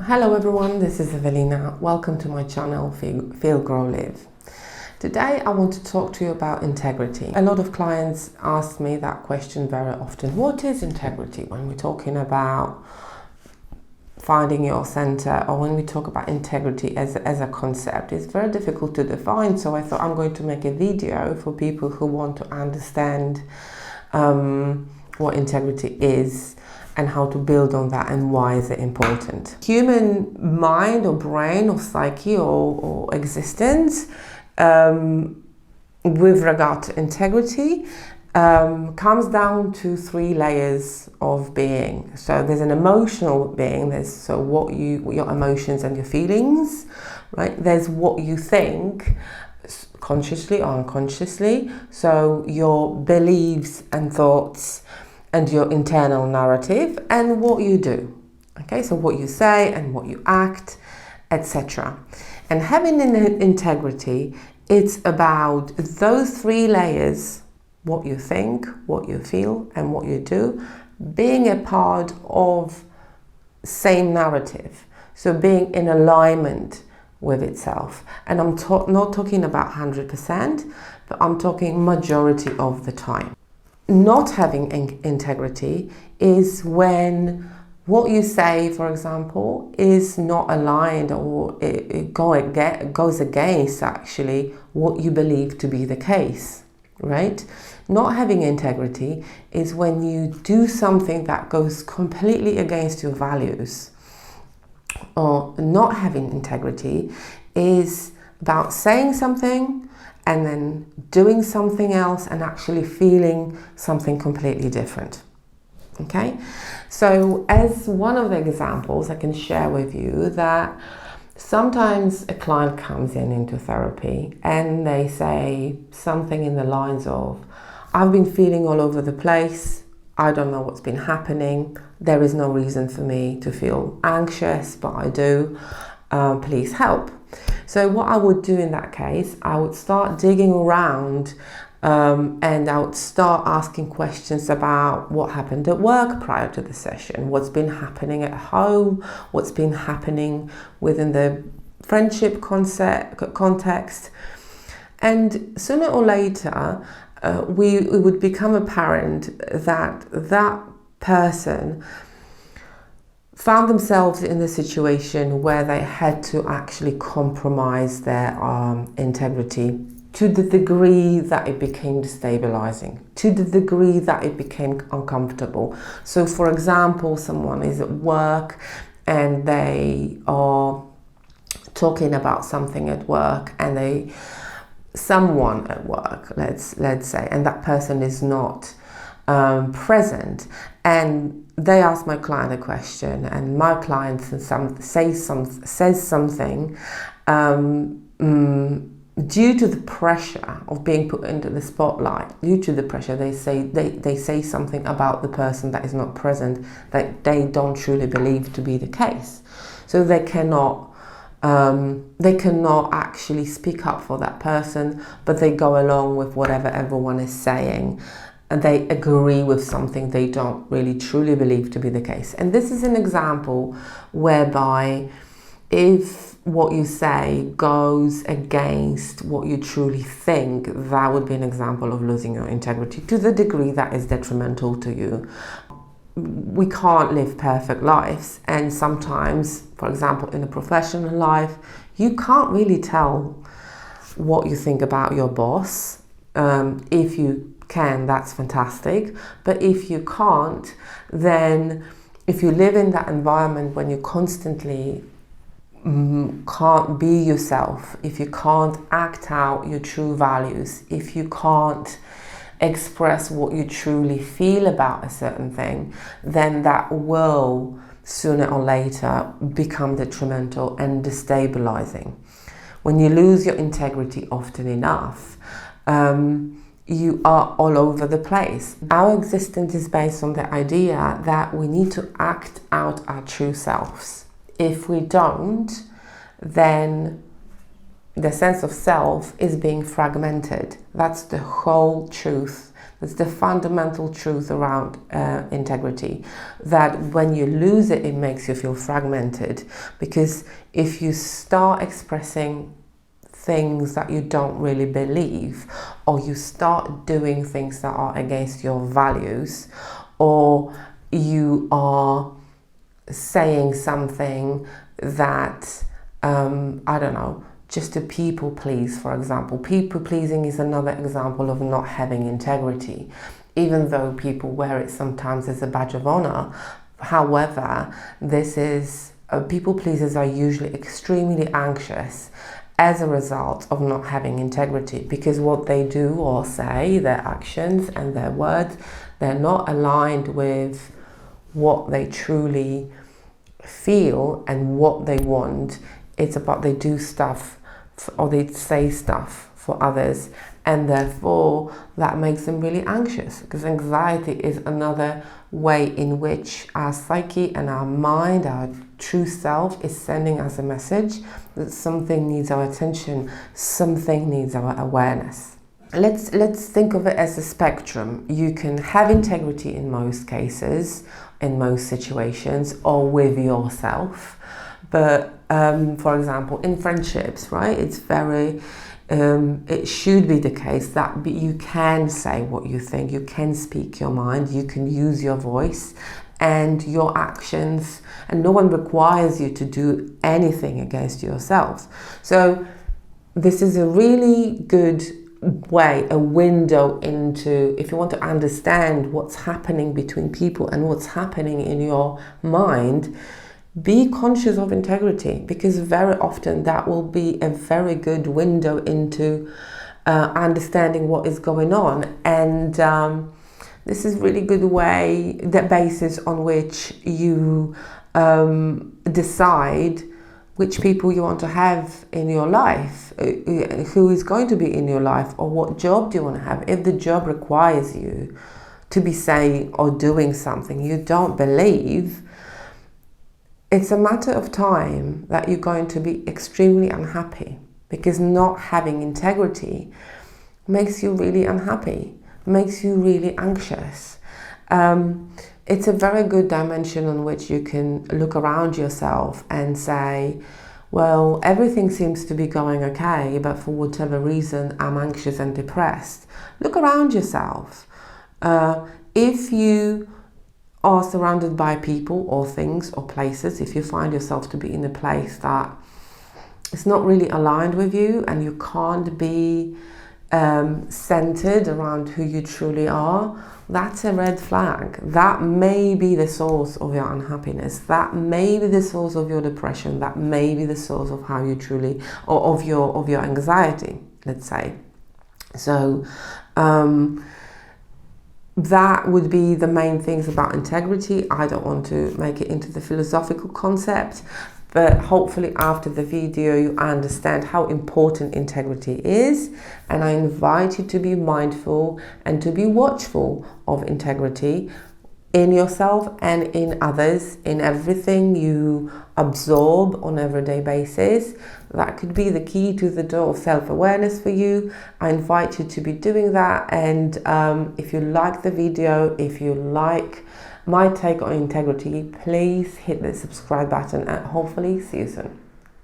Hello everyone, this is Evelina. Welcome to my channel, Feel, Grow, Live. Today I want to talk to you about integrity. A lot of clients ask me that question very often. What is integrity? When we're talking about finding your center, or when we talk about integrity as a concept, it's very difficult to define. So I thought I'm going to make a video for people who want to understand what integrity is and how to build on that and why is it important. Human mind or brain or psyche or existence with regard to integrity comes down to three layers of being. So there's an emotional being, there's what your emotions and your feelings, right? There's what you think consciously or unconsciously, so your beliefs and thoughts and your internal narrative, and what you do. Okay, so what you say and what you act, etc. And having an integrity, it's about those three layers: what you think, what you feel, and what you do, being a part of same narrative. So being in alignment with itself. And I'm not talking about 100%, but I'm talking majority of the time. Not having integrity is when what you say, for example, is not aligned, or it goes against actually what you believe to be the case, right? Not having integrity is when you do something that goes completely against your values. Or not having integrity is about saying something and then doing something else and actually feeling something completely different. Okay, so as one of the examples, I can share with you that sometimes a client comes into therapy and they say something in the lines of, I've been feeling all over the place, I don't know what's been happening, there is no reason for me to feel anxious, but I do, please help. So what I would do in that case, I would start digging around and I would start asking questions about what happened at work prior to the session, what's been happening at home, what's been happening within the friendship context. And sooner or later, it would become apparent that that person found themselves in the situation where they had to actually compromise their integrity to the degree that it became destabilizing, to the degree that it became uncomfortable. So for example, someone is at work and they are talking about something at work, and someone at work, let's say, and that person is not present, and they ask my client a question, and my client says something due to the pressure of being put into the spotlight. Due to the pressure, they say something about the person that is not present that they don't truly believe to be the case. So they cannot actually speak up for that person, but they go along with whatever everyone is saying. And they agree with something they don't really truly believe to be the case. And this is an example whereby if what you say goes against what you truly think, that would be an example of losing your integrity to the degree that is detrimental to you. We can't live perfect lives, and sometimes, for example, in a professional life, you can't really tell what you think about your boss. If you can, that's fantastic, but if you can't, then if you live in that environment when you constantly can't be yourself, if you can't act out your true values, if you can't express what you truly feel about a certain thing, then that will sooner or later become detrimental and destabilizing. When you lose your integrity often enough, you are all over the place. Our existence is based on the idea that we need to act out our true selves. If we don't, then the sense of self is being fragmented. That's the whole truth. That's the fundamental truth around integrity, that when you lose it, it makes you feel fragmented. Because if you start expressing things that you don't really believe, or you start doing things that are against your values, or you are saying something that, I don't know, just to people please, for example. People pleasing is another example of not having integrity, even though people wear it sometimes as a badge of honor. However, this is, people pleasers are usually extremely anxious as a result of not having integrity, because what they do or say, their actions and their words, they're not aligned with what they truly feel and what they want. It's about, they do stuff or they say stuff for others, and therefore that makes them really anxious, because anxiety is another way in which our psyche and our mind, our true self, is sending us a message that something needs our attention, something needs our awareness. Let's think of it as a spectrum. You can have integrity in most cases, in most situations, or with yourself. But for example, in friendships, right, it's very, it should be the case that you can say what you think, you can speak your mind, you can use your voice and your actions, and no one requires you to do anything against yourself. So this is a really good way, a window into, if you want to understand what's happening between people and what's happening in your mind, be conscious of integrity, because very often that will be a very good window into understanding what is going on. And this is really good way, the basis on which you decide which people you want to have in your life, who is going to be in your life, or what job do you want to have. If the job requires you to be saying or doing something you don't believe, it's a matter of time that you're going to be extremely unhappy, because not having integrity makes you really unhappy, makes you really anxious. It's a very good dimension on which you can look around yourself and say, well, everything seems to be going okay, but for whatever reason, I'm anxious and depressed. Look around yourself. If you are surrounded by people or things or places, if you find yourself to be in a place that is not really aligned with you, and you can't be centered around who you truly are, that's a red flag. That may be the source of your unhappiness. That may be the source of your depression. That may be the source of how you truly, or of your anxiety, let's say. So that would be the main things about integrity. I don't want to make it into the philosophical concept, but hopefully after the video you understand how important integrity is, and I invite you to be mindful and to be watchful of integrity in yourself and in others, in everything you absorb on an everyday basis. That could be the key to the door of self-awareness for you. I invite you to be doing that, and if you like the video, if you like my take on integrity, please hit the subscribe button, and hopefully see you soon.